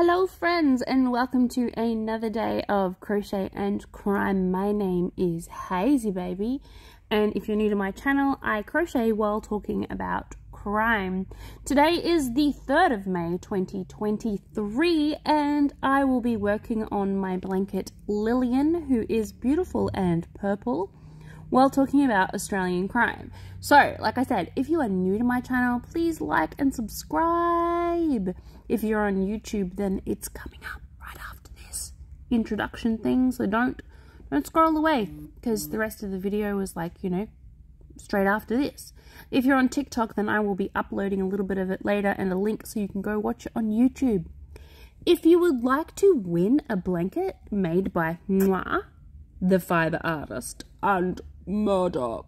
Hello friends, and welcome to another day of Crochet and Crime. My name is Hazy Baby, and if you're new to my channel, I crochet while talking about crime. Today is the 3rd of May 2023, and I will be working on my blanket Lillian, who is beautiful and purple, while talking about Australian crime. So, like I said, if you are new to my channel, please like and subscribe. If you're on YouTube, then it's coming up right after this introduction thing, so don't scroll away, because the rest of the video is like, you know, straight after this. If you're on TikTok, then I will be uploading a little bit of it later and a link so you can go watch it on YouTube. If you would like to win a blanket made by Mwah, the fiber artist and murder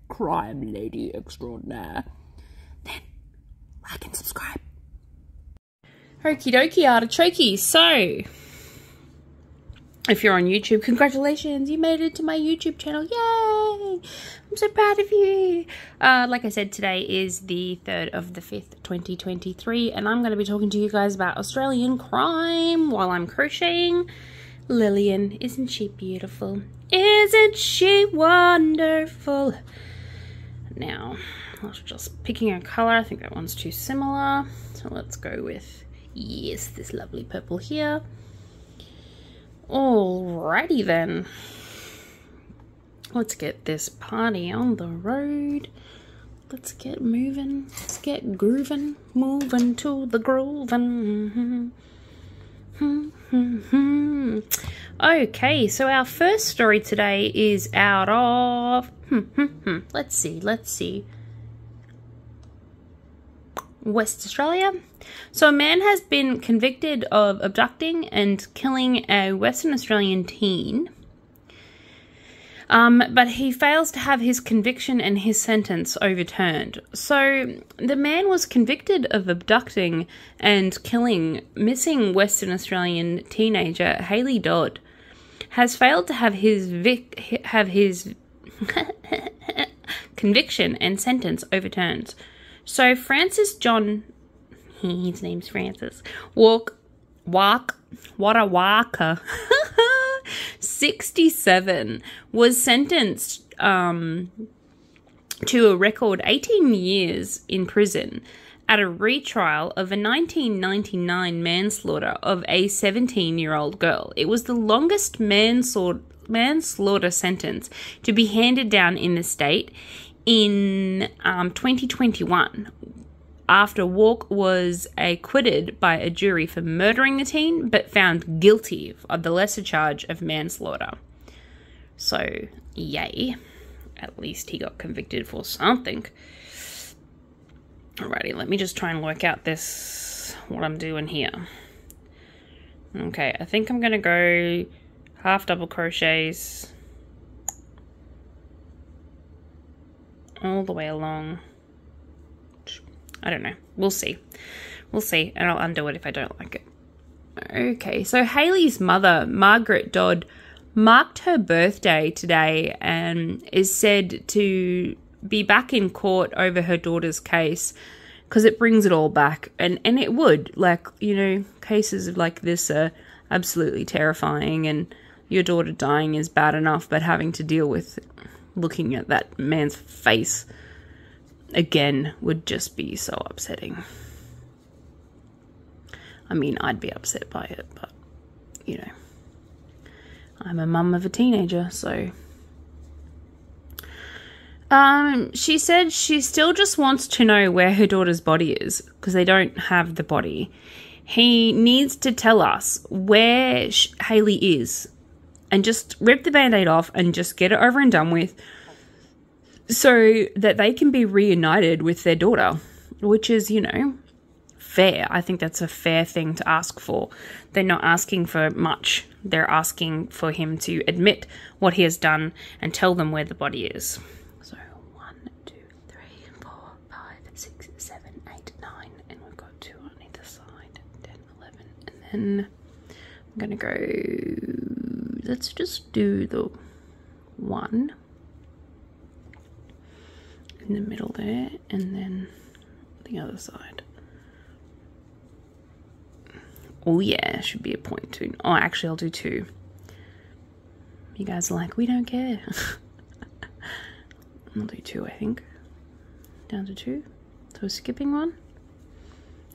crime lady extraordinaire, then like and subscribe. Okie dokie, artichoke. So, if you're on YouTube, congratulations, you made it to my YouTube channel. Yay! I'm so proud of you. Like I said, today is the 3rd of the 5th, 2023, and I'm going to be talking to you guys about Australian crime while I'm crocheting Lillian. Isn't she beautiful? Isn't she wonderful? Now, I was just picking a colour. I think that one's too similar. So let's go with, yes, this lovely purple here. Alrighty then. Let's get this party on the road. Let's get moving. Let's get grooving. Moving to the grooving. Okay, so our first story today is out of let's see, West Australia. So a man has been convicted of abducting and killing a Western Australian teen, but he fails to have his conviction and his sentence overturned. So the man was convicted of abducting and killing missing Western Australian teenager Hayley Dodd, has failed to have his conviction and sentence overturned. So Francis John, his name's Francis, Walker, 67, was sentenced to a record 18 years in prison at a retrial of a 1999 manslaughter of a 17-year-old girl. It was the longest manslaughter sentence to be handed down in the state in 2021, after Walk was acquitted by a jury for murdering the teen, but found guilty of the lesser charge of manslaughter. So, yay. At least he got convicted for something. Alrighty, let me just try and work out what I'm doing here. Okay, I think I'm going to go half double crochets all the way along. I don't know. We'll see. We'll see, and I'll undo it if I don't like it. Okay, so Hayley's mother, Margaret Dodd, marked her birthday today and is said to be back in court over her daughter's case, because it brings it all back. And it would. Like, you know, cases like this are absolutely terrifying, and your daughter dying is bad enough, but having to deal with looking at that man's face again would just be so upsetting. I mean, I'd be upset by it, but, you know, I'm a mum of a teenager, so. She said she still just wants to know where her daughter's body is, because they don't have the body. He needs to tell us where Hayley is, and just rip the band-aid off and just get it over and done with, so that they can be reunited with their daughter, which is, you know, fair. I think that's a fair thing to ask for. They're not asking for much. They're asking for him to admit what he has done and tell them where the body is. So 1, 2, 3, 4, 5, 6, 7, 8, 9, and we've got 2 on either side. 10, 11, and then I'm gonna go. Let's just do the 1 in the middle there, and then the other side. Oh yeah, should be a 0.2. Oh, actually I'll do 2. You guys are like, we don't care. I'll do 2, I think. Down to 2. So we're skipping one.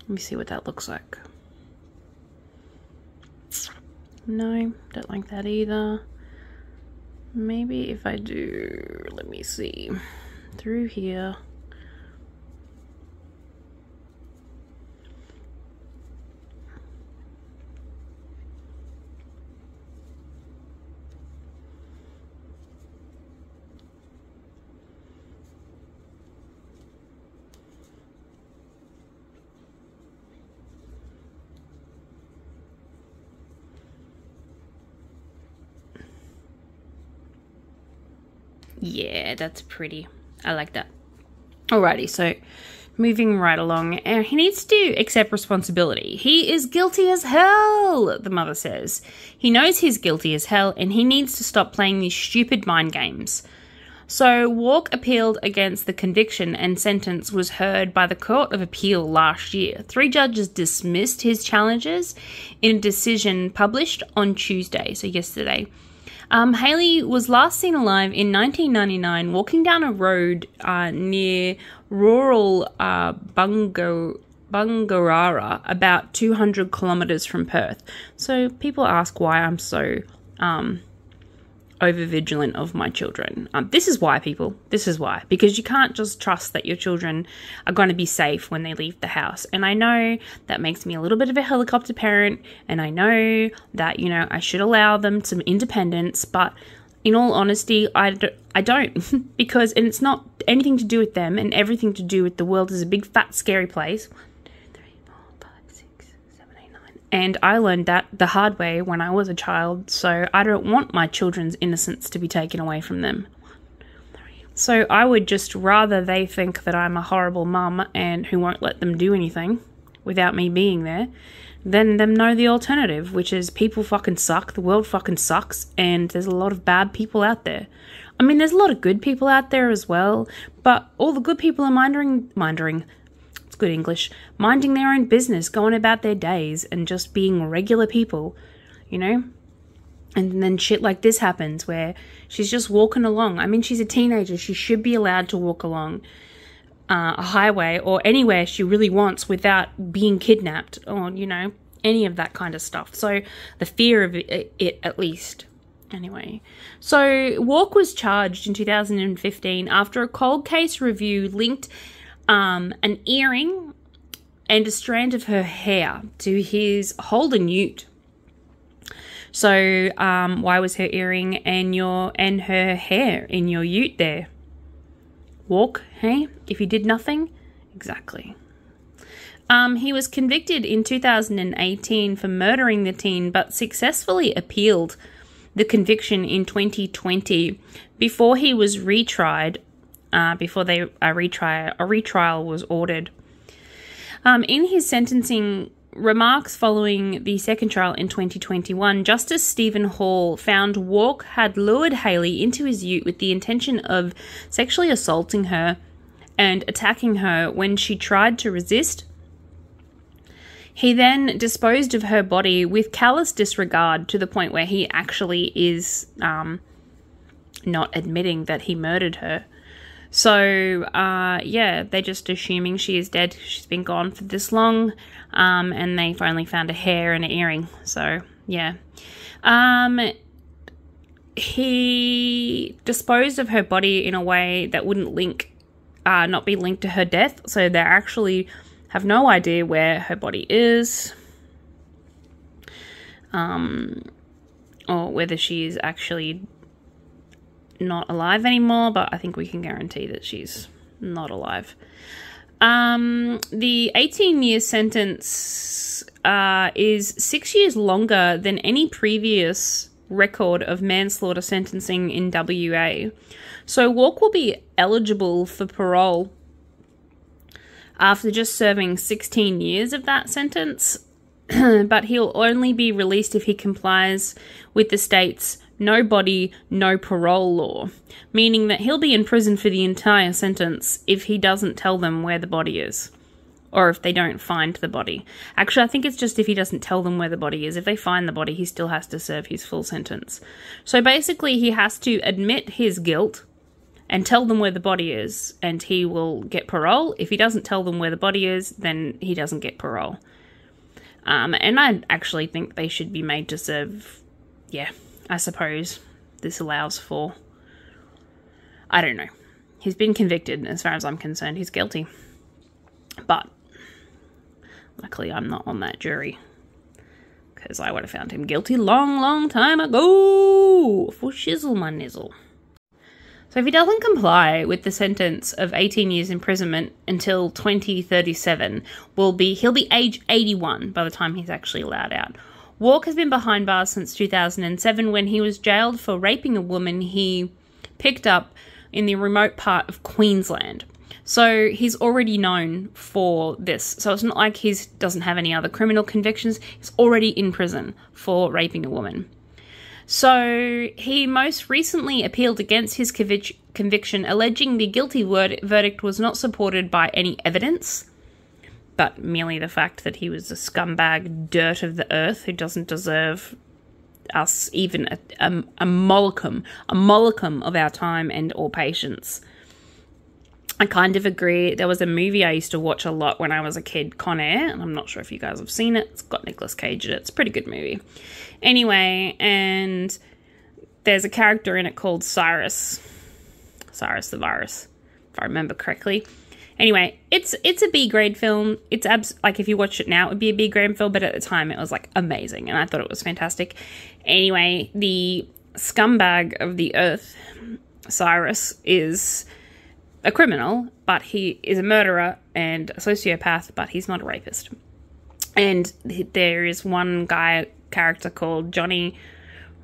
Let me see what that looks like. No, don't like that either. Maybe if I do, let me see, through here. Yeah, that's pretty. I like that. Alrighty, so moving right along. He needs to accept responsibility. He is guilty as hell, the mother says. He knows he's guilty as hell and he needs to stop playing these stupid mind games. So Walk appealed against the conviction and sentence was heard by the Court of Appeal last year. 3 judges dismissed his challenges in a decision published on Tuesday, so yesterday. Haley was last seen alive in 1999 walking down a road near rural Bungarara, about 200 kilometres from Perth. So people ask why I'm so over-vigilant of my children. This is why, people. This is why. Because you can't just trust that your children are going to be safe when they leave the house. And I know that makes me a little bit of a helicopter parent. And I know that, you know, I should allow them some independence. But in all honesty, I don't. Because, and it's not anything to do with them and everything to do with the world is a big, fat, scary place. And I learned that the hard way when I was a child, so I don't want my children's innocence to be taken away from them. So I would just rather they think that I'm a horrible mum and who won't let them do anything without me being there, than them know the alternative, which is people fucking suck, the world fucking sucks, and there's a lot of bad people out there. I mean, there's a lot of good people out there as well, but all the good people are minding good English, minding their own business, going about their days and just being regular people, you know? And then shit like this happens where she's just walking along. I mean, she's a teenager. She should be allowed to walk along a highway or anywhere she really wants without being kidnapped or, you know, any of that kind of stuff. So the fear of it at least. Anyway, so Walk was charged in 2015 after a cold case review linked an earring and a strand of her hair to his Holden ute. So, why was her earring and her hair in your ute there? Walk, hey? If you did nothing? Exactly. He was convicted in 2018 for murdering the teen, but successfully appealed the conviction in 2020 before he was retried. Before a retrial was ordered. In his sentencing remarks following the second trial in 2021, Justice Stephen Hall found Walk had lured Haley into his ute with the intention of sexually assaulting her and attacking her when she tried to resist. He then disposed of her body with callous disregard to the point where he actually is not admitting that he murdered her. So, yeah, they're just assuming she is dead. She's been gone for this long, and they finally found a hair and an earring. So, yeah. He disposed of her body in a way that wouldn't not be linked to her death. So they actually have no idea where her body is, or whether she is actually not alive anymore, but I think we can guarantee that she's not alive. The 18-year sentence is 6 years longer than any previous record of manslaughter sentencing in WA. So Walk will be eligible for parole after just serving 16 years of that sentence, but he'll only be released if he complies with the state's no body, no parole law, meaning that he'll be in prison for the entire sentence if he doesn't tell them where the body is. or if they don't find the body. Actually, I think it's just if he doesn't tell them where the body is. If they find the body, he still has to serve his full sentence. So basically, he has to admit his guilt and tell them where the body is, and he will get parole. If he doesn't tell them where the body is, then he doesn't get parole. And I actually think they should be made to serve, yeah, I suppose this allows for, I don't know. He's been convicted, as far as I'm concerned, he's guilty. But luckily I'm not on that jury, because I would have found him guilty long time ago for shizzle my nizzle. So if he doesn't comply with the sentence of 18 years imprisonment until 2037, he'll be age 81 by the time he's actually allowed out. Walk has been behind bars since 2007 when he was jailed for raping a woman he picked up in the remote part of Queensland. So he's already known for this. So it's not like he doesn't have any other criminal convictions. He's already in prison for raping a woman. So he most recently appealed against his conviction, alleging the guilty verdict was not supported by any evidence, but merely the fact that he was a scumbag dirt of the earth who doesn't deserve us even a molecule of our time and or patience. I kind of agree. There was a movie I used to watch a lot when I was a kid, Con Air, and I'm not sure if you guys have seen it. It's got Nicolas Cage in it. It's a pretty good movie. Anyway, and there's a character in it called Cyrus the Virus, if I remember correctly. Anyway, it's a B-grade film. It's like if you watch it now, it would be a B-grade film, but at the time it was like amazing, and I thought it was fantastic. Anyway, the scumbag of the earth, Cyrus, is a criminal, but he is a murderer and a sociopath, but he's not a rapist. And there is one character called Johnny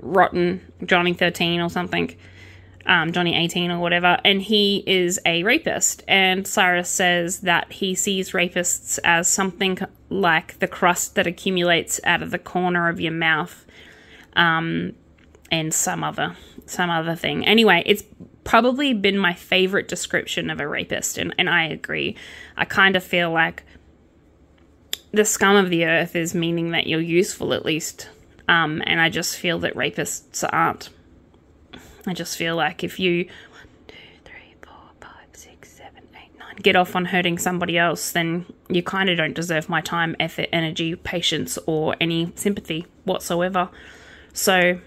13 or something, Johnny 18 or whatever, and he is a rapist. And Cyrus says that he sees rapists as something like the crust that accumulates out of the corner of your mouth, and some other thing. Anyway, it's probably been my favorite description of a rapist, and I agree. I kind of feel like the scum of the earth is meaning that you're useful, at least. And I just feel that rapists aren't. I just feel like if you 1, 2, 3, 4, 5, 6, 7, 8, 9 get off on hurting somebody else, then you kind of don't deserve my time, effort, energy, patience, or any sympathy whatsoever. So,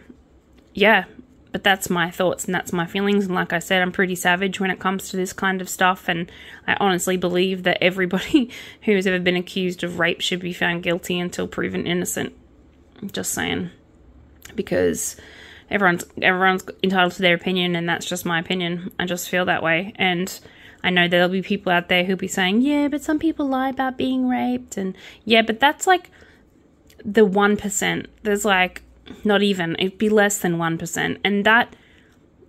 yeah. But that's my thoughts and that's my feelings. And like I said, I'm pretty savage when it comes to this kind of stuff. And I honestly believe that everybody who's ever been accused of rape should be found guilty until proven innocent. Just saying. Because everyone's entitled to their opinion, and that's just my opinion. I just feel that way. And I know there'll be people out there who'll be saying, yeah, but some people lie about being raped. And yeah, but that's like the 1%. There's like, not even, it'd be less than 1%. And that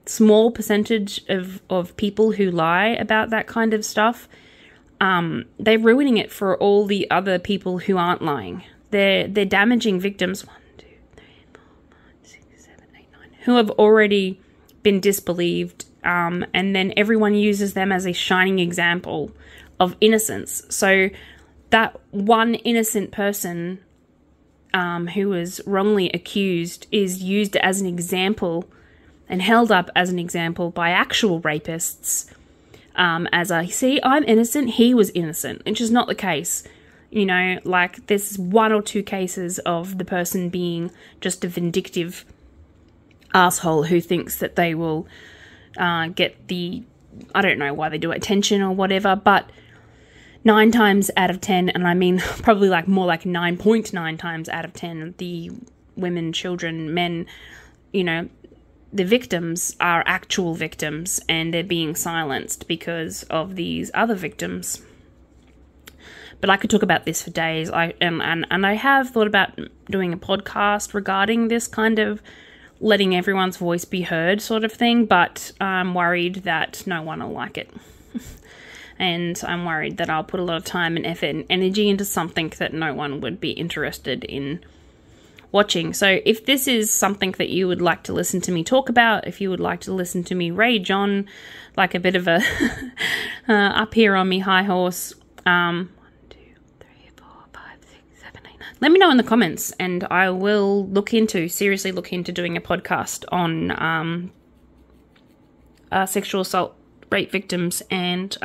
small percentage of people who lie about that kind of stuff, they're ruining it for all the other people who aren't lying. They're damaging victims, 1, 2, 3, 4, 5, 6, 7, 8, 9, who have already been disbelieved, and then everyone uses them as a shining example of innocence. So that one innocent person who was wrongly accused is used as an example and held up as an example by actual rapists, as a, see, I'm innocent, he was innocent, which is not the case. You know, like there's 1 or 2 cases of the person being just a vindictive asshole who thinks that they will get the, I don't know why they do it, attention or whatever, but 9 times out of 10, and I mean probably like more like 9.9 times out of 10, the women, children, men, you know, the victims are actual victims, and they're being silenced because of these other victims. But I could talk about this for days. And I have thought about doing a podcast regarding this kind of letting everyone's voice be heard sort of thing, but I'm worried that no one will like it. And I'm worried that I'll put a lot of time and effort and energy into something that no one would be interested in watching. So if this is something that you would like to listen to me talk about, if you would like to listen to me rage on like a bit of a up here on me high horse, 1, 2, let me know in the comments, and I will seriously look into doing a podcast on sexual assault, rape victims, and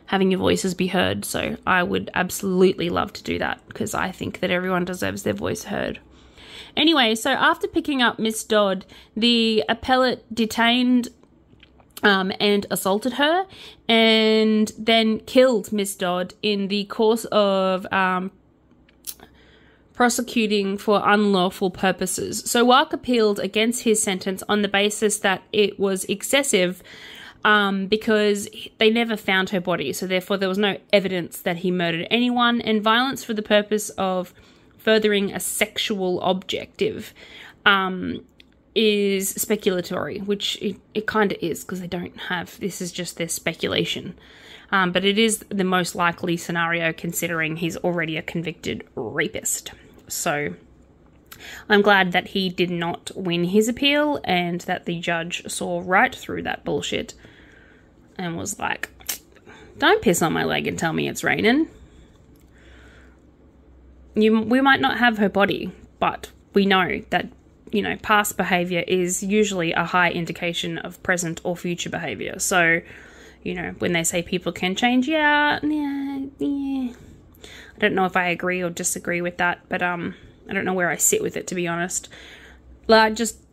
having your voices be heard. So I would absolutely love to do that, because I think that everyone deserves their voice heard. Anyway, so after picking up Miss Dodd, the appellate detained and assaulted her, and then killed Miss Dodd in the course of prosecuting for unlawful purposes. So Wark appealed against his sentence on the basis that it was excessive, because they never found her body, so therefore there was no evidence that he murdered anyone, and violence for the purpose of furthering a sexual objective is speculatory, which it kind of is, because they don't have, this is just their speculation. But it is the most likely scenario, considering he's already a convicted rapist. So I'm glad that he did not win his appeal, and that the judge saw right through that bullshit and was like, don't piss on my leg and tell me it's raining. We might not have her body, but we know that, you know, past behaviour is usually a high indication of present or future behaviour. So, you know, when they say people can change, yeah. I don't know if I agree or disagree with that, but I don't know where I sit with it, to be honest.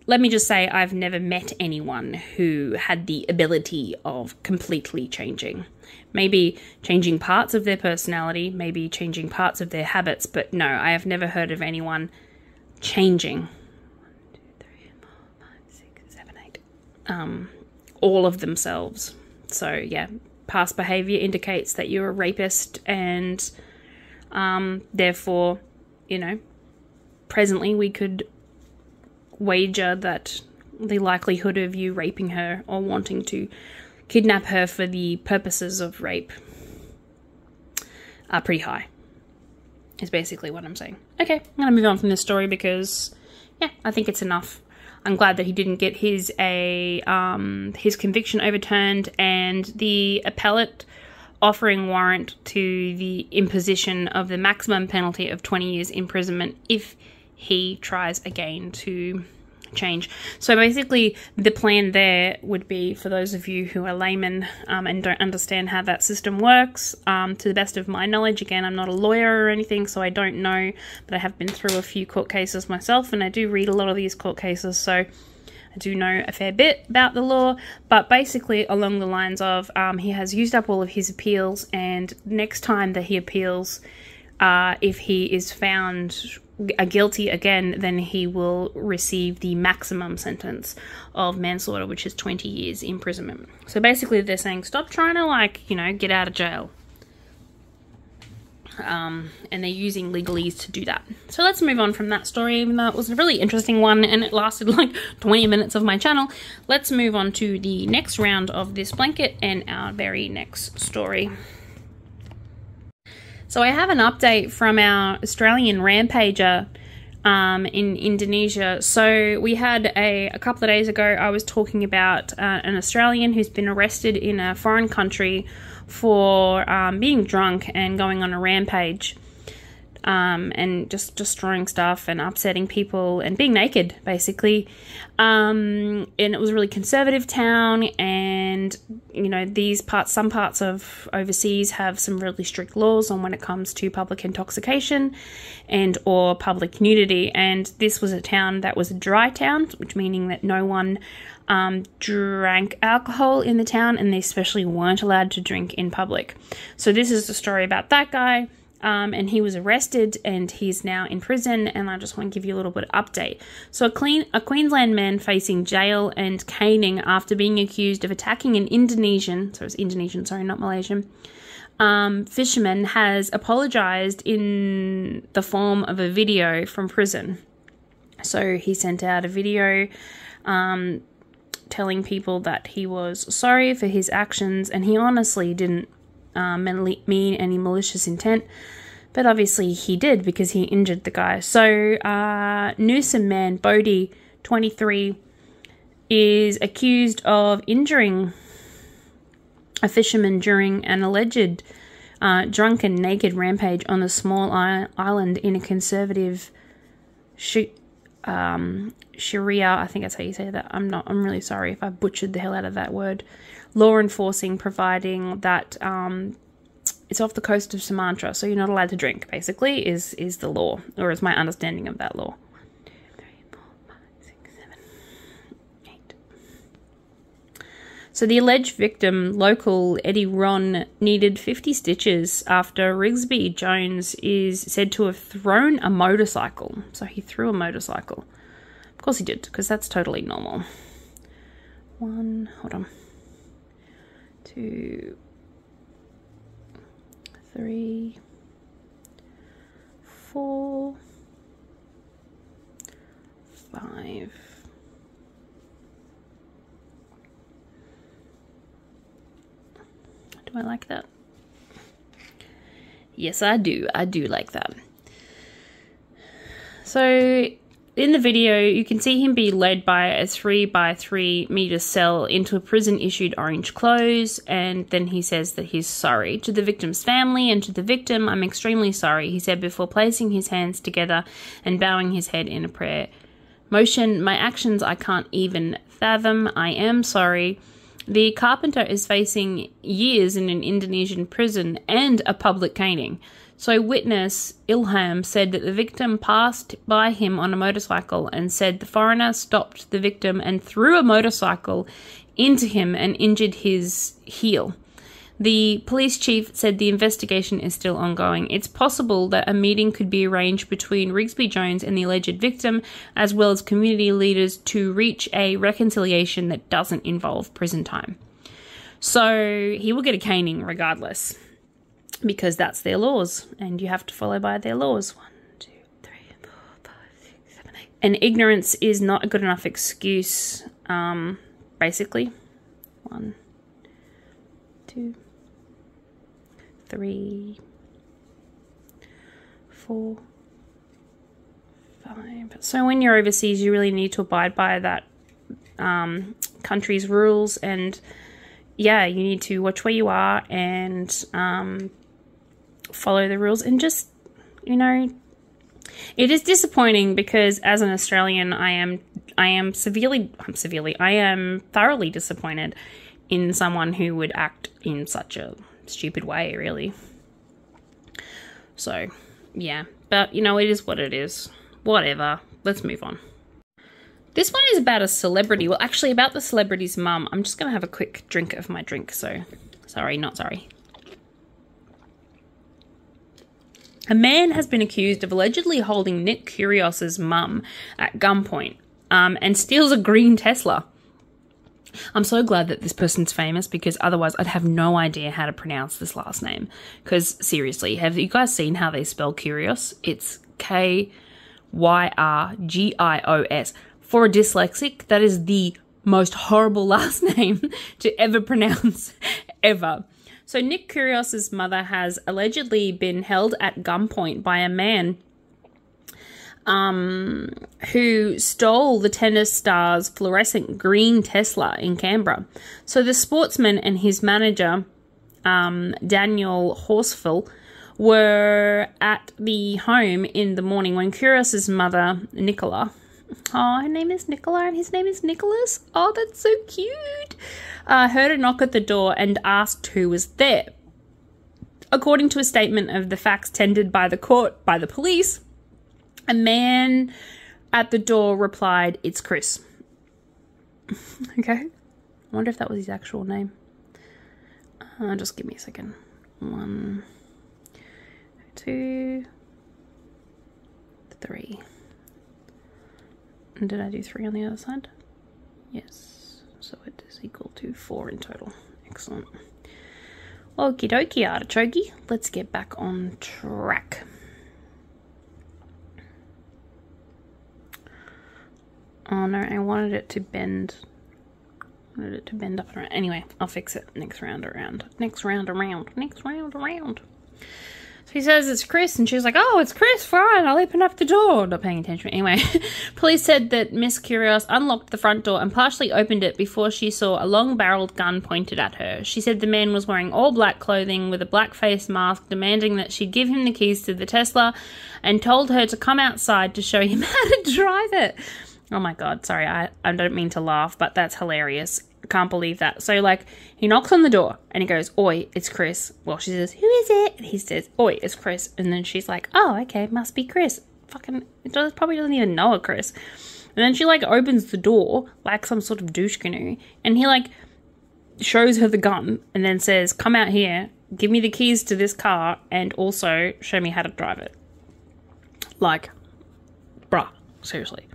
Let me just say, I've never met anyone who had the ability of completely changing. Maybe changing parts of their personality, maybe changing parts of their habits, but no, I have never heard of anyone changing 1, 2, 3, 4, 5, 6, 7, 8 all of themselves. So yeah, past behavior indicates that you're a rapist, and therefore, you know, presently we could wager that the likelihood of you raping her or wanting to kidnap her for the purposes of rape are pretty high, is basically what I'm saying. Okay, I'm going to move on from this story, because yeah, I think it's enough. I'm glad that he didn't get his conviction overturned, and the appellate offering warrant to the imposition of the maximum penalty of 20 years imprisonment if he tries again to change. So basically the plan there would be, for those of you who are laymen and don't understand how that system works, to the best of my knowledge, again, I'm not a lawyer or anything, so I don't know, but I have been through a few court cases myself, and I do read a lot of these court cases, so I do know a fair bit about the law. But basically along the lines of he has used up all of his appeals, and next time that he appeals, if he is found guilty again, then he will receive the maximum sentence of manslaughter, which is 20 years imprisonment. So basically they're saying, stop trying to, like, you know, get out of jail. And they're using legalese to do that. So let's move on from that story, even though it was a really interesting one and it lasted like 20 minutes of my channel. Let's move on to the next round of this blanket and our very next story. So I have an update from our Australian rampager in Indonesia. So we had a couple of days ago, I was talking about an Australian who's been arrested in a foreign country for being drunk and going on a rampage, and just destroying stuff and upsetting people and being naked, basically. And it was a really conservative town, and you know, some parts of overseas have some really strict laws on when it comes to public intoxication and or public nudity. And this was a town that was a dry town, which meaning that no one drank alcohol in the town, and they especially weren't allowed to drink in public. So this is the story about that guy. And he was arrested and he's now in prison, and I just want to give you a little bit of update. So a Queensland man facing jail and caning after being accused of attacking an Indonesian, so it's Indonesian, sorry, not Malaysian, fisherman has apologised in the form of a video from prison. So he sent out a video telling people that he was sorry for his actions, and he honestly didn't mean any malicious intent, but obviously he did, because he injured the guy. So Newsom man Bodie, 23, is accused of injuring a fisherman during an alleged drunken naked rampage on the small island in a conservative Sharia, I think that's how you say that. I'm really sorry if I butchered the hell out of that word. Law enforcing, providing that it's off the coast of Sumatra, so you're not allowed to drink, basically, is the law, or is my understanding of that law. 1, 2, 3, 4, 5, 6, 7, 8. So the alleged victim, local Eddie Ron, needed 50 stitches after Rigsby Jones is said to have thrown a motorcycle. So he threw a motorcycle. Of course he did, because that's totally normal. 1, hold on. 2, 3, 4, 5. Do I like that? Yes, I do. I do like that. So in the video, you can see him be led by a 3 by 3 meter cell into a prison-issued orange clothes, and then he says that he's sorry. To the victim's family and to the victim, I'm extremely sorry, he said before placing his hands together and bowing his head in a prayer motion. My actions I can't even fathom. I am sorry. The carpenter is facing years in an Indonesian prison and a public caning. So witness Ilham said that the victim passed by him on a motorcycle and said the foreigner stopped the victim and threw a motorcycle into him and injured his heel. The police chief said the investigation is still ongoing. It's possible that a meeting could be arranged between Rigsby Jones and the alleged victim, as well as community leaders, to reach a reconciliation that doesn't involve prison time. So he will get a caning regardless, because that's their laws, and you have to follow by their laws. 1, 2, 3, 4, 5, 6, 7, 8. And ignorance is not a good enough excuse, basically. 1, 2, 3, 4, 5. So when you're overseas, you really need to abide by that country's rules, and yeah, you need to watch where you are and follow the rules, and just, you know, it is disappointing because as an Australian, I am thoroughly disappointed in someone who would act in such a stupid way, really. So, yeah. But, you know, it is what it is. Whatever. Let's move on. This one is about a celebrity. Well, actually, about the celebrity's mum. I'm just going to have a quick drink of my drink, so sorry, not sorry. A man has been accused of allegedly holding Nick Kyrgios's mum at gunpoint and steals a green Tesla. I'm so glad that this person's famous, because otherwise I'd have no idea how to pronounce this last name. Because seriously, have you guys seen how they spell Kyrgios? It's Kyrgios. For a dyslexic, that is the most horrible last name to ever pronounce, ever. So Nick Kyrgios's mother has allegedly been held at gunpoint by a man who stole the tennis star's fluorescent green Tesla in Canberra. So the sportsman and his manager, Daniel Horsfall, were at the home in the morning when Kyrgios's mother, Nicola, her name is Nicola and his name is Nicholas. Oh, that's so cute. Heard a knock at the door and asked who was there. According to a statement of the facts tendered by the court by the police, a man at the door replied, "It's Chris." Okay. I wonder if that was his actual name. Just give me a second. 1, 2, 3. Did I do 3 on the other side? Yes. So it is equal to 4 in total. Excellent. Okie dokie, artichoke. Let's get back on track. Oh no, I wanted it to bend. I wanted it to bend up and around. Anyway, I'll fix it next round around. Next round around. Next round around. So he says it's Chris, and she's like, oh, it's Chris, fine, I'll open up the door. Not paying attention. Anyway, police said that Miss Curios unlocked the front door and partially opened it before she saw a long-barreled gun pointed at her. She said the man was wearing all black clothing with a black face mask, demanding that she give him the keys to the Tesla, and told her to come outside to show him how to drive it. Oh my God, sorry, I don't mean to laugh, but that's hilarious. I can't believe that. So, like, he knocks on the door and he goes, oi, it's Chris. Well, she says, who is it? And he says, oi, it's Chris. And then she's like, oh, okay, must be Chris. Fucking, probably doesn't even know it, Chris. And then she, like, opens the door like some sort of douche canoe. And he, like, shows her the gun and then says, come out here, give me the keys to this car, and also show me how to drive it. Like, bruh, seriously.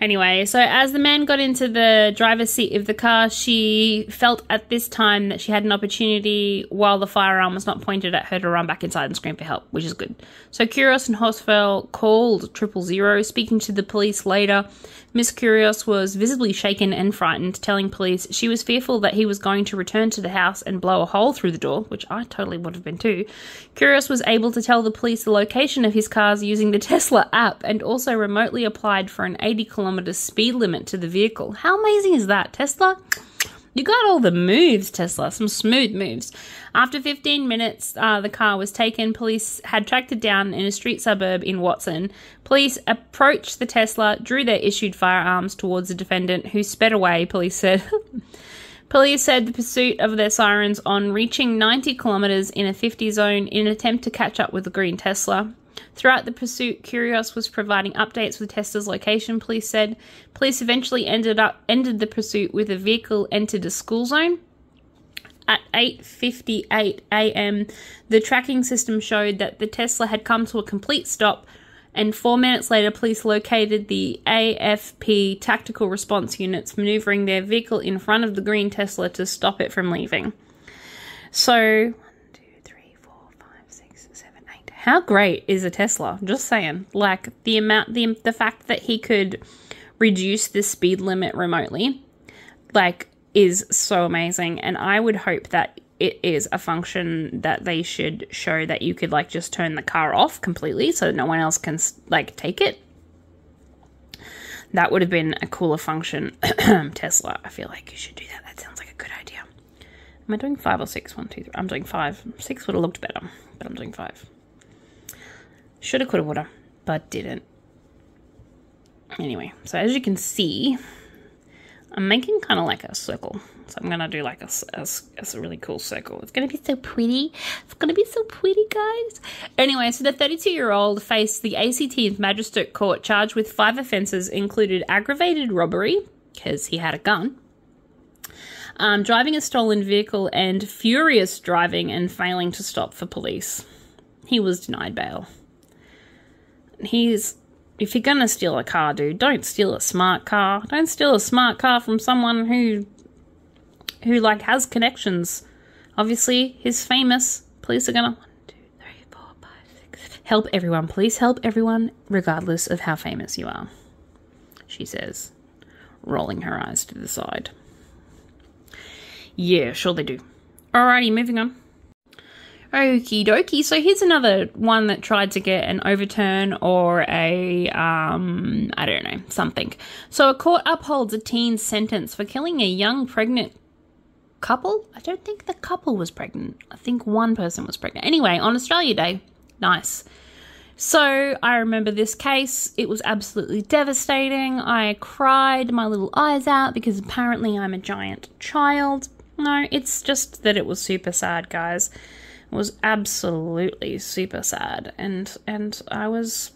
Anyway, so as the man got into the driver's seat of the car, she felt at this time that she had an opportunity, while the firearm was not pointed at her, to run back inside and scream for help, which is good. So Curios and Horsfell called 000. Speaking to the police later, Miss Curios was visibly shaken and frightened, telling police she was fearful that he was going to return to the house and blow a hole through the door, which I totally would have been too. Curios was able to tell the police the location of his cars using the Tesla app, and also remotely applied for an 80-kilometer speed limit to the vehicle. How amazing is that, Tesla? You got all the moves, Tesla. Some smooth moves. After 15 minutes, the car was taken. Police had tracked it down in a street suburb in Watson. Police approached the Tesla, drew their issued firearms towards the defendant, who sped away, police said. Police said the pursuit of their sirens on, reaching 90 kilometers in a 50 zone in an attempt to catch up with the green Tesla. Throughout the pursuit, Curios was providing updates with Tesla's location, police said. Police eventually ended the pursuit with the vehicle entered a school zone. At 8:58 a.m., the tracking system showed that the Tesla had come to a complete stop, and 4 minutes later, police located the AFP tactical response units maneuvering their vehicle in front of the green Tesla to stop it from leaving. So, how great is a Tesla? Just saying. Like, the fact that he could reduce the speed limit remotely, like, is so amazing. And I would hope that it is a function that they should show, that you could, like, just turn the car off completely so no one else can, like, take it. That would have been a cooler function. Tesla, I feel like you should do that. That sounds like a good idea. Am I doing 5 or 6? 1, 2, 3. I'm doing 5. 6 would have looked better, but I'm doing 5. Shoulda, coulda, woulda, but didn't. Anyway, so as you can see, I'm making kind of like a circle. So I'm going to do like a really cool circle. It's going to be so pretty. It's going to be so pretty, guys. Anyway, so the 32-year-old faced the ACT Magistrate Court charged with 5 offences, included aggravated robbery, because he had a gun, driving a stolen vehicle, and furious driving and failing to stop for police. He was denied bail. If you're gonna steal a car, dude, don't steal a smart car. Don't steal a smart car from someone who like has connections. Obviously, he's famous. Police are gonna 1, 2, 3, 4, 5, 6. Help everyone, please help everyone, regardless of how famous you are. She says, rolling her eyes to the side. Yeah, sure they do. Alrighty, moving on. Okie dokie. So here's another one that tried to get an overturn or a, I don't know, something. So a court upholds a teen's sentence for killing a young pregnant couple. I don't think the couple was pregnant. I think one person was pregnant. Anyway, on Australia Day. Nice. So I remember this case. It was absolutely devastating. I cried my little eyes out because apparently I'm a giant child. No, it's just that it was super sad, guys. Was absolutely super sad, and I was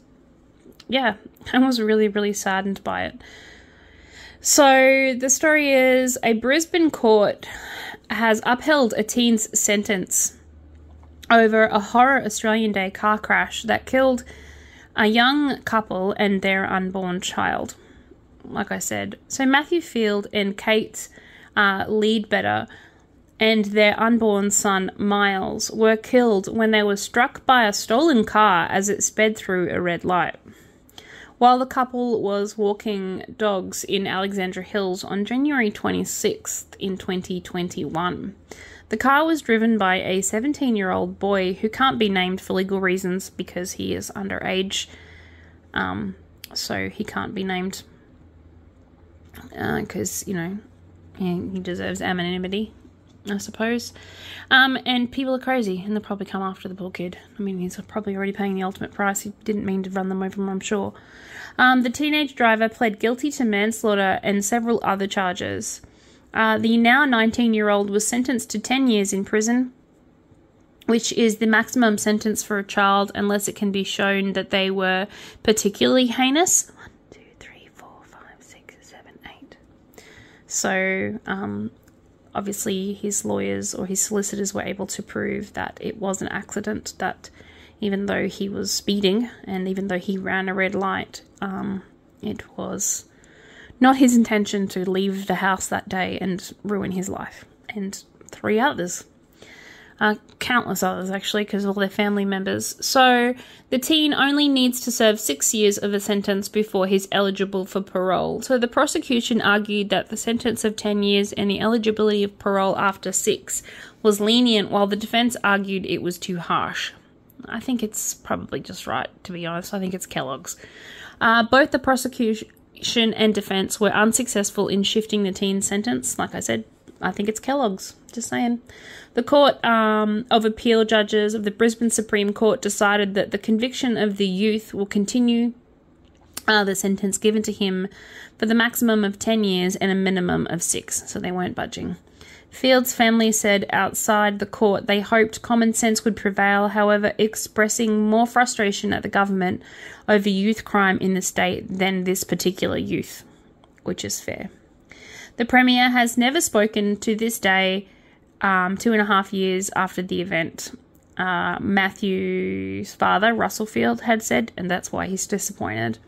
really, really saddened by it. So the story is, a Brisbane court has upheld a teen's sentence over a horror Australian Day car crash that killed a young couple and their unborn child. Like I said, so Matthew Field and Kate Leadbetter and their unborn son, Miles, were killed when they were struck by a stolen car as it sped through a red light, while the couple was walking dogs in Alexandra Hills on January 26th in 2021. The car was driven by a 17-year-old boy who can't be named for legal reasons because he is underage. So he can't be named because, you know, he deserves anonymity, I suppose. And people are crazy, and they'll probably come after the poor kid. I mean, he's probably already paying the ultimate price. He didn't mean to run them over, I'm sure. The teenage driver pled guilty to manslaughter and several other charges. The now 19-year-old was sentenced to 10 years in prison, which is the maximum sentence for a child unless it can be shown that they were particularly heinous. 1, 2, 3, 4, 5, 6, 7, 8. So, obviously his lawyers or his solicitors were able to prove that it was an accident, that even though he was speeding and even though he ran a red light, it was not his intention to leave the house that day and ruin his life. And 3 others. Countless others, actually, because of all their family members. So the teen only needs to serve 6 years of a sentence before he's eligible for parole. So the prosecution argued that the sentence of 10 years and the eligibility of parole after 6 was lenient, while the defense argued it was too harsh. I think it's probably just right, to be honest. I think it's Kellogg's. Both the prosecution and defense were unsuccessful in shifting the teen's sentence. Like I said, I think it's Kellogg's. Just saying. The Court of Appeal judges of the Brisbane Supreme Court decided that the conviction of the youth will continue the sentence given to him for the maximum of 10 years and a minimum of 6. So they weren't budging. Field's family said outside the court they hoped common sense would prevail, however, expressing more frustration at the government over youth crime in the state than this particular youth, which is fair. The Premier has never spoken to this day, 2.5 years after the event. Matthew's father, Russell Field, had said, and that's why he's disappointed.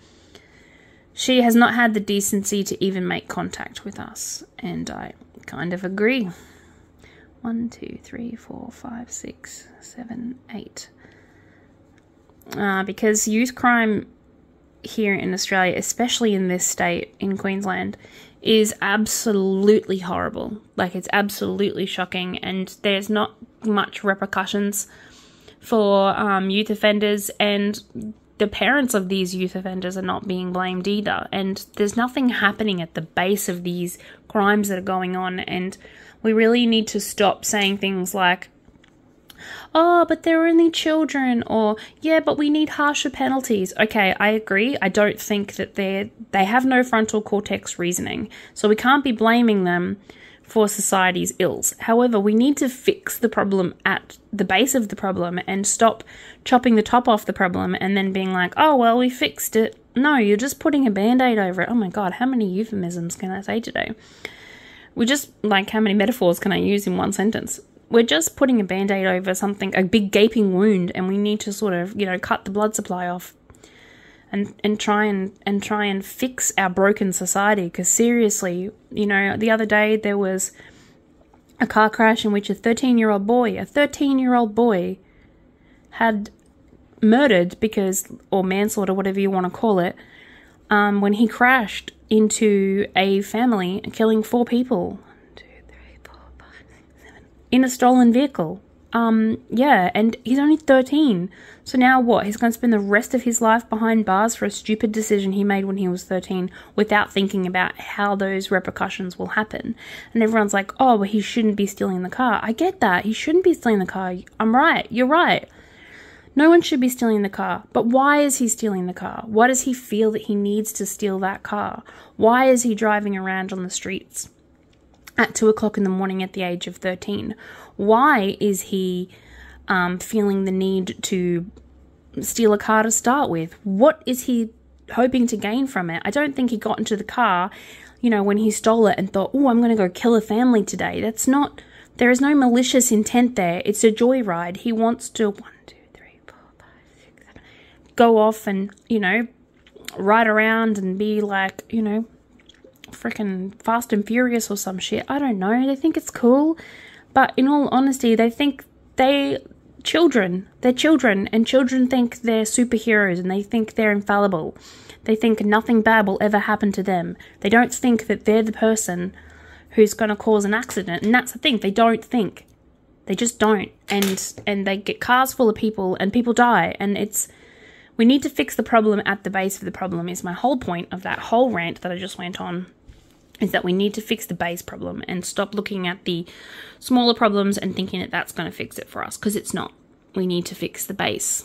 She has not had the decency to even make contact with us, and I kind of agree. 1, 2, 3, 4, 5, 6, 7, 8. Because youth crime here in Australia, especially in this state, in Queensland, is absolutely horrible. Like, it's absolutely shocking, and there's not much repercussions for youth offenders, and the parents of these youth offenders are not being blamed either, and there's nothing happening at the base of these crimes that are going on. And we really need to stop saying things like, oh, but they're only children, or yeah, but we need harsher penalties. Okay, I agree. I don't think that they have no frontal cortex reasoning, so we can't be blaming them for society's ills. However, we need to fix the problem at the base of the problem and stop chopping the top off the problem and then being like, oh, well, we fixed it. No, you're just putting a band-aid over it. Oh my God, how many euphemisms can I say today? We just, like, how many metaphors can I use in one sentence? We're just putting a band-aid over something, a big gaping wound, and we need to sort of, you know, cut the blood supply off and try and fix our broken society. Because seriously, you know, the other day there was a car crash in which a 13-year-old boy had murdered because, or manslaughter, whatever you want to call it, when he crashed into a family, killing 4 people. 1, 2, 3, 4, 5, 6, 7. In a stolen vehicle. Yeah, and he's only 13. So now what? He's going to spend the rest of his life behind bars for a stupid decision he made when he was 13 without thinking about how those repercussions will happen. And everyone's like, oh, well, he shouldn't be stealing the car. I get that. He shouldn't be stealing the car. I'm right. You're right. No one should be stealing the car. But why is he stealing the car? Why does he feel that he needs to steal that car? Why is he driving around on the streets at 2 o'clock in the morning at the age of 13? Why is he feeling the need to steal a car to start with? What is he hoping to gain from it? I don't think he got into the car, you know, when he stole it and thought, oh, I'm going to go kill a family today. That's not, there is no malicious intent there. It's a joyride. He wants to, 1, 2, 3, 4, 5, 6, 7, go off and, you know, ride around and be like, you know, freaking Fast and Furious or some shit. I don't know. They think it's cool. But in all honesty, they think they're children, and children think they're superheroes, and they think they're infallible. They think nothing bad will ever happen to them. They don't think that they're the person who's going to cause an accident, and that's the thing, they don't think. They just don't. And they get cars full of people and people die. And we need to fix the problem at the base of the problem is my whole point of that whole rant that I just went on, is that we need to fix the base problem and stop looking at the smaller problems and thinking that that's going to fix it for us, because it's not. We need to fix the base.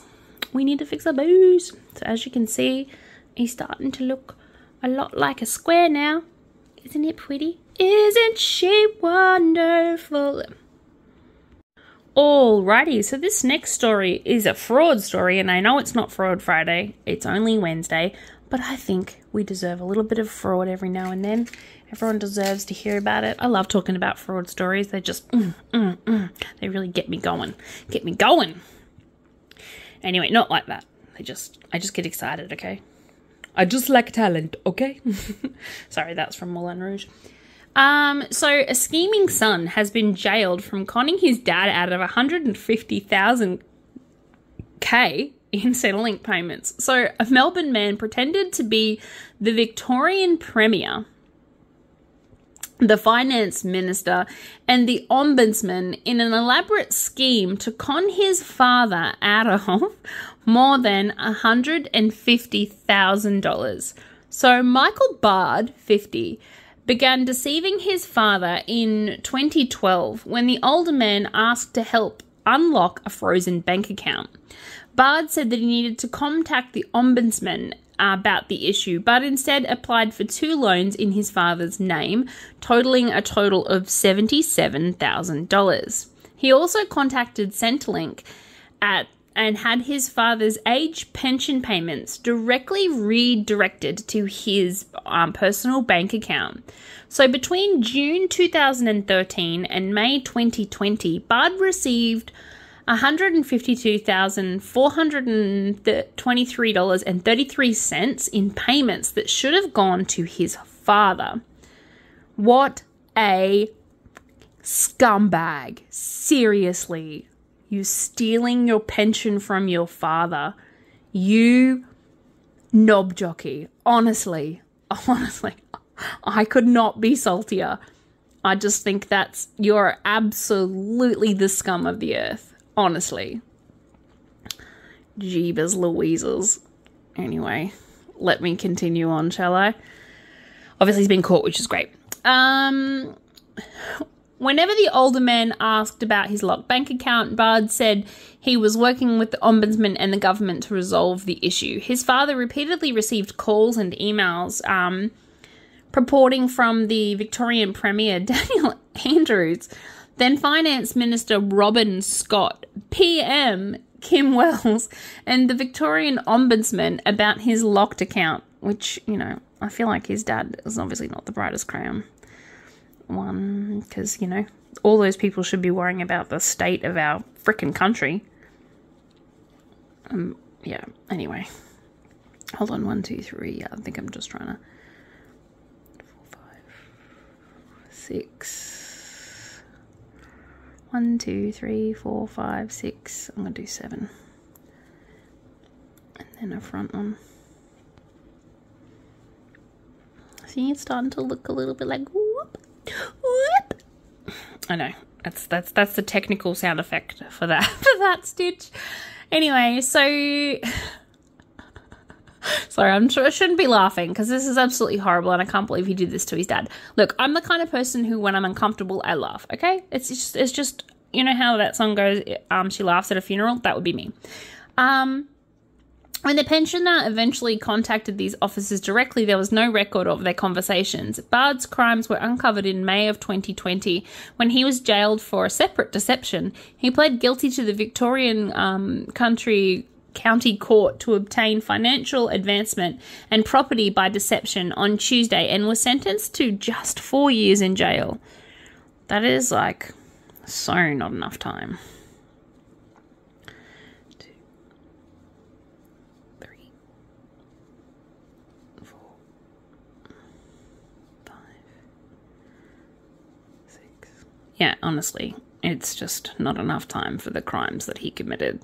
We need to fix the base. So as you can see, he's starting to look a lot like a square now. Isn't it pretty? Isn't she wonderful? Alrighty, so this next story is a fraud story, and I know it's not Fraud Friday, it's only Wednesday, but I think we deserve a little bit of fraud every now and then. Everyone deserves to hear about it. I love talking about fraud stories. They just, they really get me going. Get me going. Anyway, not like that. I just get excited, okay? I just like talent, okay? Sorry, that's from Moulin Rouge. So a scheming son has been jailed from conning his dad out of 150,000 K in Centrelink payments. So a Melbourne man pretended to be the Victorian Premier, the Finance Minister, and the Ombudsman in an elaborate scheme to con his father out of more than $150,000. So Michael Bard, 50, began deceiving his father in 2012 when the older man asked to help unlock a frozen bank account. Bard said that he needed to contact the Ombudsman about the issue, but instead applied for 2 loans in his father's name, totaling a total of $77,000. He also contacted Centrelink and had his father's age pension payments directly redirected to his personal bank account. So between June 2013 and May 2020, Bud received $152,423.33 in payments that should have gone to his father. What a scumbag. Seriously. You stealing your pension from your father. You knob jockey. Honestly, I could not be saltier. I just think you're absolutely the scum of the earth. Honestly. Jeebus Louises. Anyway, let me continue on, shall I? Obviously, he's been caught, which is great. Whenever the older man asked about his locked bank account, Bard said he was working with the Ombudsman and the government to resolve the issue. His father repeatedly received calls and emails purporting from the Victorian Premier, Daniel Andrews, then Finance Minister Robin Scott, PM Kim Wells, and the Victorian Ombudsman about his locked account, which, you know, I feel like his dad is obviously not the brightest crayon one, because, you know, all those people should be worrying about the state of our frickin' country. Yeah, anyway. Hold on, 1, 2, 3. Yeah, I think I'm just trying to... 4, 5, 6. 1, 2, 3, 4, 5, 6. I'm going to do 7. And then a front one. See, it's starting to look a little bit like whoop, whoop. I know. That's the technical sound effect for that stitch. Anyway, so sorry, I shouldn't be laughing because this is absolutely horrible and I can't believe he did this to his dad. Look, I'm the kind of person who, when I'm uncomfortable, I laugh, okay? It's just you know how that song goes, she laughs at a funeral? That would be me. When the pensioner eventually contacted these officers directly, there was no record of their conversations. Bard's crimes were uncovered in May of 2020 when he was jailed for a separate deception. He pled guilty to the Victorian County Court to obtain financial advancement and property by deception on Tuesday and was sentenced to just 4 years in jail. That is like so not enough time. 2, 3, 4, 5, 6. Yeah, honestly, it's just not enough time for the crimes that he committed.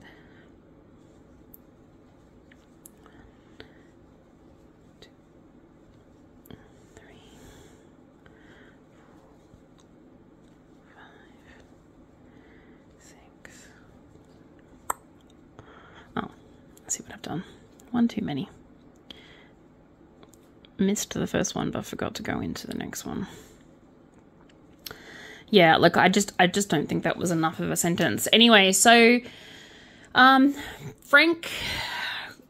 6, Let's see what I've done. One too many. Missed the first one, but forgot to go into the next one. Yeah, like I just don't think that was enough of a sentence. Anyway, so Frank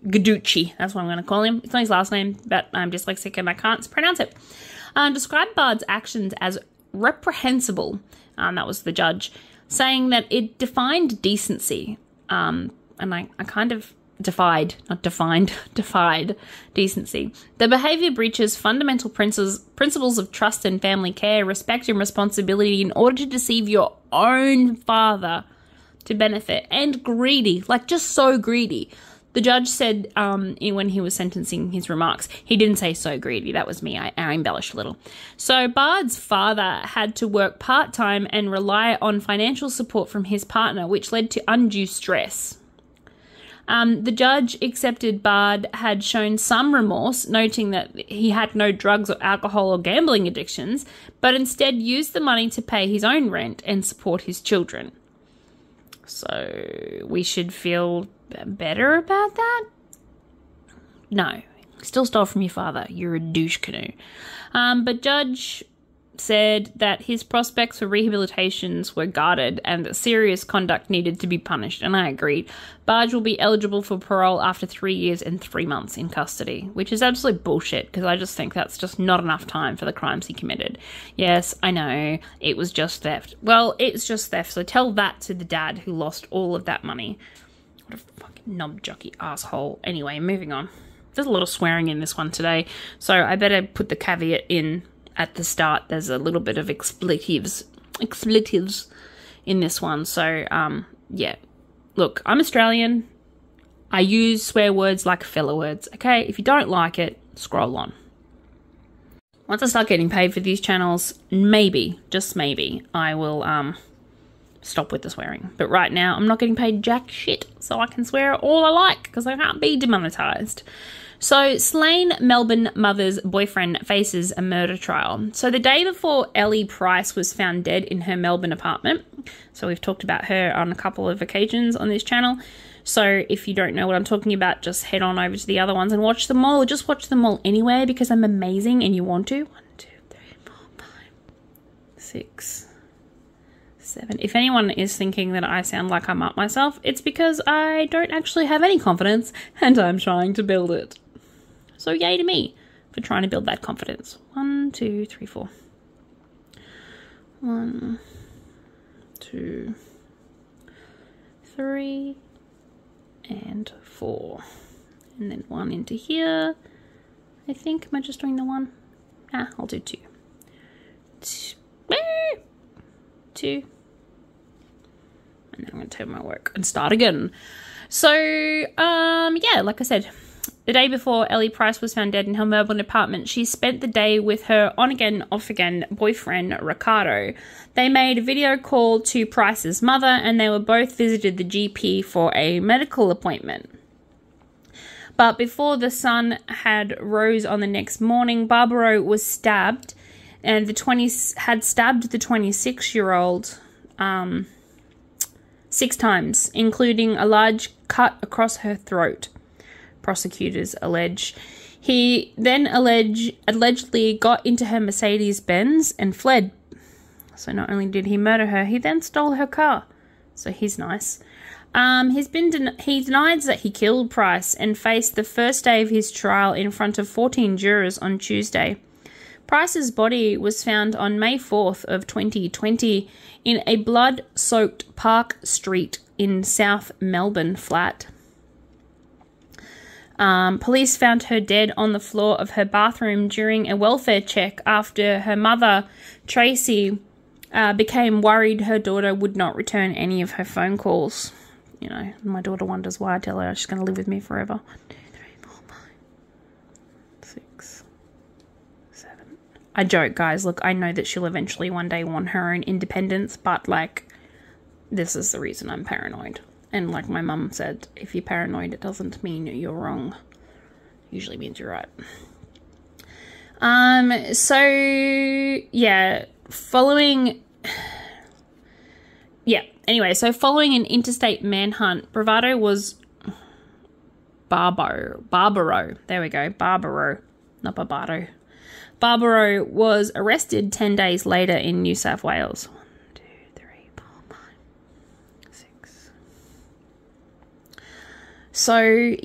Guiducci, that's what I'm going to call him. It's not his last name, but I'm dyslexic and I can't pronounce it. Described Bard's actions as reprehensible. That was the judge, saying that it defined decency. And I kind of defied decency. The behaviour breaches fundamental principles of trust and family care, respect and responsibility in order to deceive your own father to benefit, and greedy, like just so greedy. The judge said when he was sentencing his remarks, he didn't say so greedy. That was me. I embellished a little. So Bard's father had to work part-time and rely on financial support from his partner, which led to undue stress. The judge accepted Bard had shown some remorse, noting that he had no drugs or alcohol or gambling addictions, but instead used the money to pay his own rent and support his children. So we should feel better about that? No. Still stole from your father. You're a douche canoe. But Judge said that his prospects for rehabilitations were guarded and that serious conduct needed to be punished, and I agreed. Bard will be eligible for parole after 3 years and 3 months in custody, which is absolute bullshit because I just think that's just not enough time for the crimes he committed. Yes, I know, it was just theft. Well, it's just theft, so tell that to the dad who lost all of that money. What a fucking knob jockey asshole. Anyway, moving on. There's a lot of swearing in this one today, so I better put the caveat in at the start. There's a little bit of expletives in this one. So, yeah. Look, I'm Australian. I use swear words like filler words, okay? If you don't like it, scroll on. Once I start getting paid for these channels, maybe, just maybe, I will stop with the swearing. But right now, I'm not getting paid jack shit, so I can swear all I like because I can't be demonetized. So, slain Melbourne mother's boyfriend faces a murder trial. So, the day before Ellie Price was found dead in her Melbourne apartment, so we've talked about her on a couple of occasions on this channel. So, if you don't know what I'm talking about, just head on over to the other ones and watch them all. Or just watch them all anyway because I'm amazing and you want to. 1, 2, 3, 4, 5, 6, 7. If anyone is thinking that I sound like I'm up myself, it's because I don't actually have any confidence and I'm trying to build it. So yay to me for trying to build that confidence. 1, 2, 3, 4. 1, 2, 3, and 4. And then 1 into here. I think. Am I just doing the 1? I'll do 2. 2. And then I'm going to turn my work and start again. So, yeah, like I said, the day before Ellie Price was found dead in her Melbourne apartment, she spent the day with her on-again, off-again boyfriend, Ricardo. They made a video call to Price's mother, and they were both visited the GP for a medical appointment. But before the sun had rose on the next morning, Barbaro was stabbed, and had stabbed the 26-year-old 6 times, including a large cut across her throat. Prosecutors allege. He then allegedly got into her Mercedes-Benz and fled. So not only did he murder her, he then stole her car. So he's nice. He denies that he killed Price and faced the first day of his trial in front of 14 jurors on Tuesday. Price's body was found on May 4th of 2020 in a blood-soaked Park Street in South Melbourne flat. Police found her dead on the floor of her bathroom during a welfare check after her mother, Tracy, became worried her daughter would not return any of her phone calls. You know, my daughter wonders why I tell her she's going to live with me forever. 1, 2, 3, 4, 5, 6, 7. I joke, guys. Look, I know that she'll eventually one day want her own independence, but, like, this is the reason I'm paranoid. And like my mum said, if you're paranoid, it doesn't mean you're wrong. Usually means you're right. So, yeah, following an interstate manhunt, Bravado was Barbaro. There we go. Barbaro, not Barbado. Barbaro was arrested 10 days later in New South Wales. 1, 2, 3, 4, 5, 6. So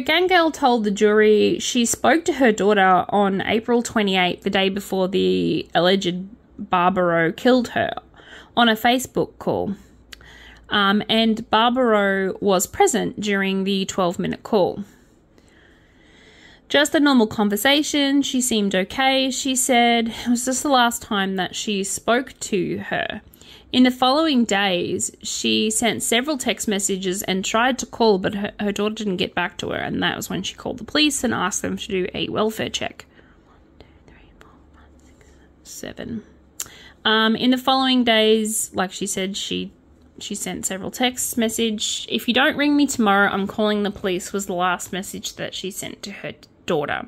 Gang Girl told the jury she spoke to her daughter on April 28th, the day before the alleged Barbaro killed her, on a Facebook call. And Barbaro was present during the 12-minute call. Just a normal conversation. She seemed okay, she said. It was just the last time that she spoke to her. In the following days, she sent several text messages and tried to call, but her daughter didn't get back to her, and that was when she called the police and asked them to do a welfare check. 1, 2, 3, 4, 5, 6, 7. In the following days, like she said, she sent several text messages. If you don't ring me tomorrow, I'm calling the police, was the last message that she sent to her daughter.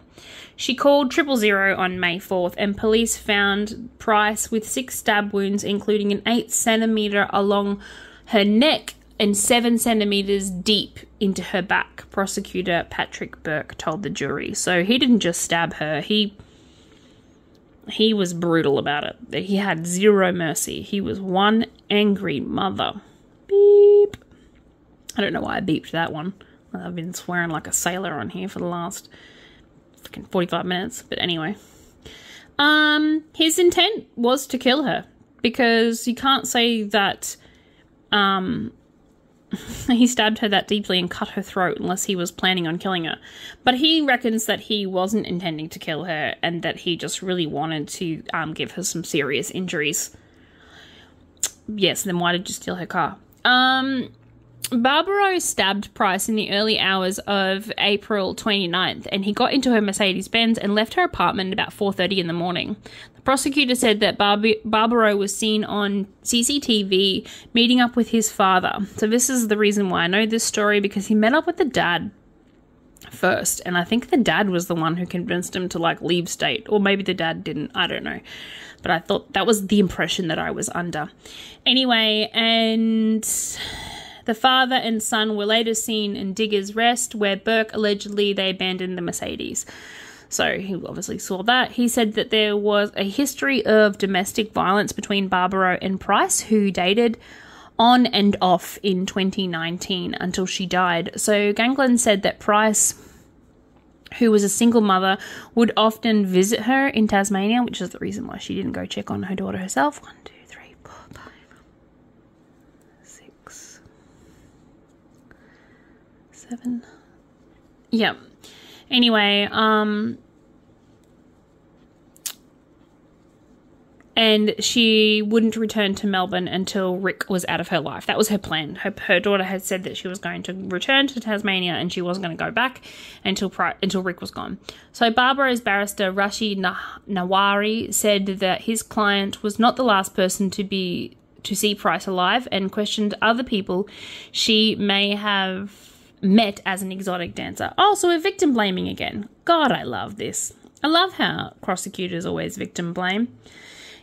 She called 000 on May 4th, and police found Price with 6 stab wounds, including an 8 centimetre along her neck and 7 centimetres deep into her back, prosecutor Patrick Burke told the jury. So he didn't just stab her, he was brutal about it. He had zero mercy. He was one angry mother. Beep. I don't know why I beeped that one. I've been swearing like a sailor on here for the last freaking 45 minutes. But anyway. His intent was to kill her, because you can't say that he stabbed her that deeply and cut her throat unless he was planning on killing her. But he reckons that he wasn't intending to kill her, and that he just really wanted to give her some serious injuries. Yes, then why did you steal her car? Barbaro stabbed Price in the early hours of April 29th, and he got into her Mercedes-Benz and left her apartment about 4:30 in the morning. The prosecutor said that Barbaro was seen on CCTV meeting up with his father. So this is the reason why I know this story, because he met up with the dad first, and I think the dad was the one who convinced him to, like, leave state, or maybe the dad didn't, I don't know. But I thought that was the impression that I was under. Anyway, and the father and son were later seen in Diggers Rest, where Burke allegedly they abandoned the Mercedes. So he obviously saw that. He said that there was a history of domestic violence between Barbaro and Price, who dated on and off in 2019 until she died. So Gangland said that Price, who was a single mother, would often visit her in Tasmania, which is the reason why she didn't go check on her daughter herself. 1, 2, 3, 4, 5, 6, 7. Yeah. Anyway, and she wouldn't return to Melbourne until Rick was out of her life. That was her plan. Her daughter had said that she was going to return to Tasmania and she wasn't going to go back until Rick was gone. So Barbaro's barrister, Rashid Nawari, said that his client was not the last person to see Price alive, and questioned other people she may have met as an exotic dancer. Oh, so we're victim blaming again. God, I love this. I love how prosecutors always victim blame.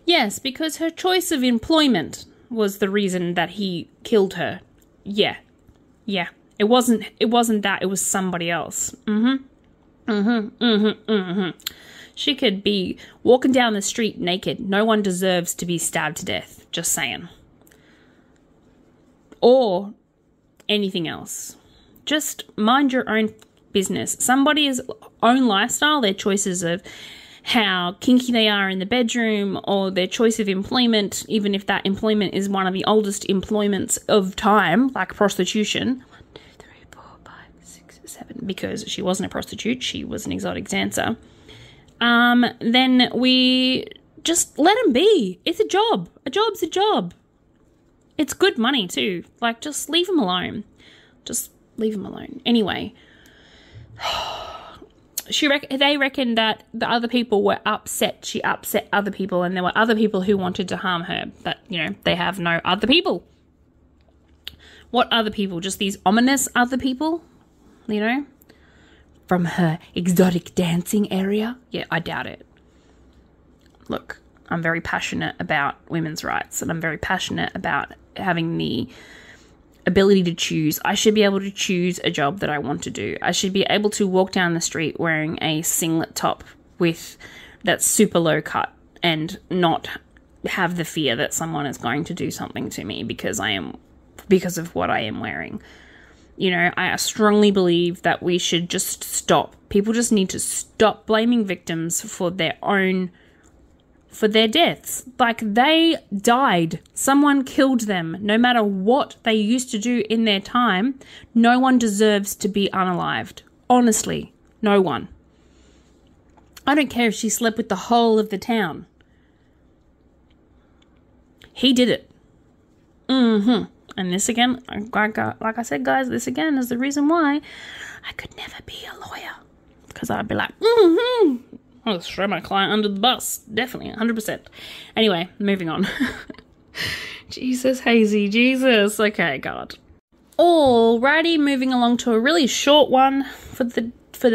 Yes, because her choice of employment was the reason that he killed her. Yeah. It wasn't that, it was somebody else. She could be walking down the street naked. No one deserves to be stabbed to death. Just saying. Or anything else. Just mind your own business. Somebody's own lifestyle, their choices of how kinky they are in the bedroom, or their choice of employment, even if that employment is one of the oldest employments of time, like prostitution. 1, 2, 3, 4, 5, 6, 7. Because she wasn't a prostitute, she was an exotic dancer. Then we just let them be. It's a job. A job's a job. It's good money too. Like, just leave them alone. Just leave them alone. Anyway, they reckon that the other people were upset. She upset other people, and there were other people who wanted to harm her. But, they have no other people. What other people? Just these ominous other people? From her exotic dancing area? Yeah, I doubt it. Look, I'm very passionate about women's rights, and I'm very passionate about having the ability to choose. I should be able to choose a job that I want to do. I should be able to walk down the street wearing a singlet top with that's super low cut and not have the fear that someone is going to do something to me because of what I am wearing. You know, I strongly believe that we should just stop. People just need to stop blaming victims for their deaths. Like, they died. Someone killed them. No matter what they used to do in their time, no one deserves to be unalived. Honestly, no one. I don't care if she slept with the whole of the town. He did it. And this again, like I said, guys, this again is the reason why I could never be a lawyer. Because I'd be like, I'll throw my client under the bus. Definitely, 100%. Anyway, moving on. Jesus, Hazy, Jesus. Okay, God. Alrighty, moving along to a really short one for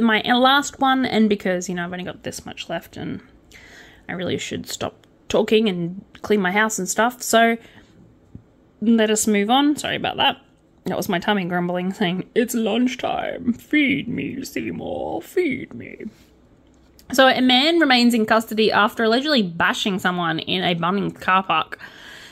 my last one. And because, you know, I've only got this much left and I really should stop talking and clean my house and stuff. So let us move on. Sorry about that. That was my tummy grumbling, saying, it's lunchtime. Feed me, Seymour. Feed me. So a man remains in custody after allegedly bashing someone in a Bunnings car park.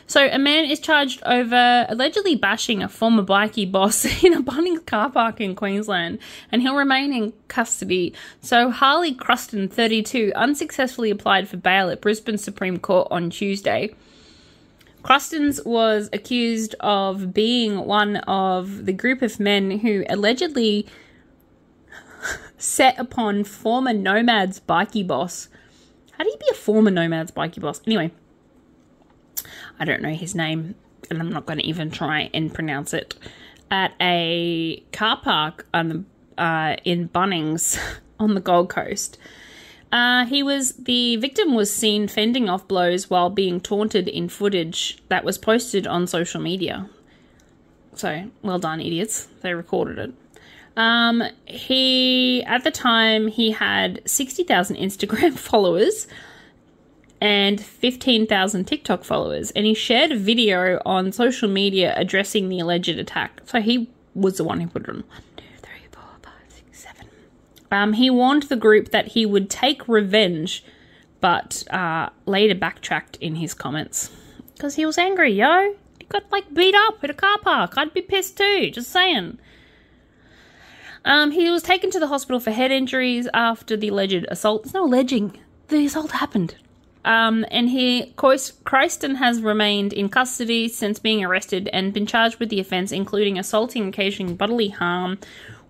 So a man is charged over allegedly bashing a former bikie boss in a Bunnings car park in Queensland, and he'll remain in custody. So Harley Cruston, 32, unsuccessfully applied for bail at Brisbane Supreme Court on Tuesday. Crustons was accused of being one of the group of men who allegedly set upon former Nomad's bikie boss. How do you be a former Nomad's bikie boss? Anyway, I don't know his name, and I'm not going to even try and pronounce it, at a car park on in Bunnings on the Gold Coast. The victim was seen fending off blows while being taunted in footage that was posted on social media. So, well done, idiots. They recorded it. At the time, he had 60,000 Instagram followers and 15,000 TikTok followers, and he shared a video on social media addressing the alleged attack. So he was the one who put it on. 1, 2, 3, 4, 5, 6, 7. He warned the group that he would take revenge, but later backtracked in his comments because he was angry. He got like beat up at a car park. I'd be pissed too. Just saying. He was taken to the hospital for head injuries after the alleged assault. There's no alleging. The assault happened. And Cryston has remained in custody since being arrested and been charged with the offence, including assaulting and occasioning bodily harm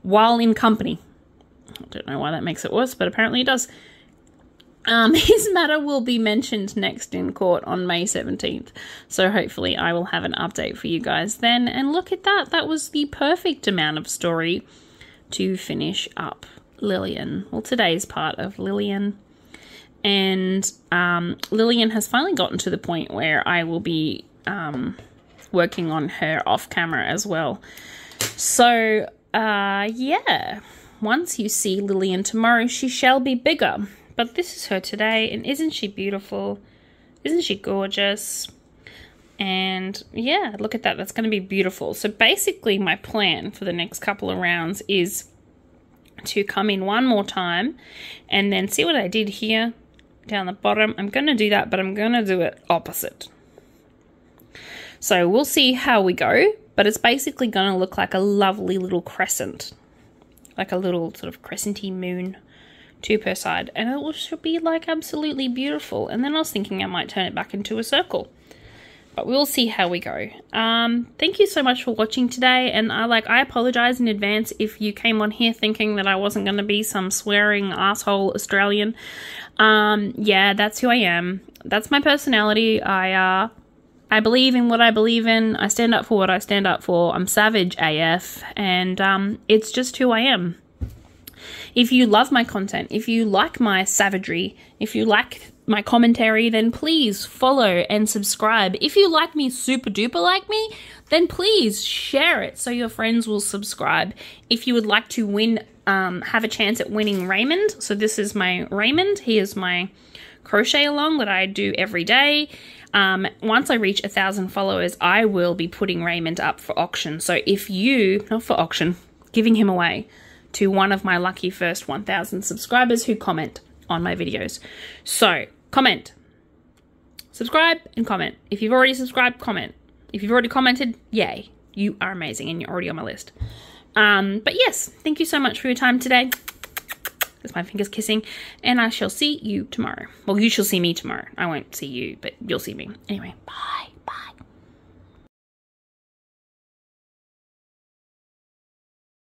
while in company. I don't know why that makes it worse, but apparently it does. His matter will be mentioned next in court on May 17th. So hopefully I will have an update for you guys then. And look at that. That was the perfect amount of story to finish up Lillian. Well, today's part of Lillian. And Lillian has finally gotten to the point where I will be working on her off camera as well. So, yeah. Once you see Lillian tomorrow, she shall be bigger. But this is her today, and isn't she beautiful? Isn't she gorgeous? And yeah, look at that. That's going to be beautiful. So basically my plan for the next couple of rounds is to come in one more time and then see what I did here down the bottom. I'm going to do that, but I'm going to do it opposite. So we'll see how we go, but it's basically going to look like a lovely little crescent, like a little sort of crescenty moon, 2 per side, and it should be like absolutely beautiful. And then I was thinking I might turn it back into a circle, but we'll see how we go. Thank you so much for watching today, and I apologize in advance if you came on here thinking that I wasn't going to be some swearing asshole Australian. Yeah, that's who I am. That's my personality. I believe in what I believe in. I stand up for what I stand up for. I'm savage AF, and it's just who I am. If you love my content, if you like my savagery, if you like my commentary, then please follow and subscribe. If you like me super duper like me, then please share it so your friends will subscribe. If you would like to win have a chance at winning Raymond. So this is my Raymond. He is my crochet along that I do every day. Once I reach 1,000 followers, I will be putting Raymond up for auction. So if you, not for auction, giving him away to one of my lucky first 1,000 subscribers who comment on my videos. So comment, subscribe and comment. If you've already subscribed, comment. If you've already commented, yay, you are amazing and you're already on my list. But yes, thank you so much for your time today. There's my fingers kissing, and I shall see you tomorrow. Well, you shall see me tomorrow. I won't see you, but you'll see me. Anyway, bye.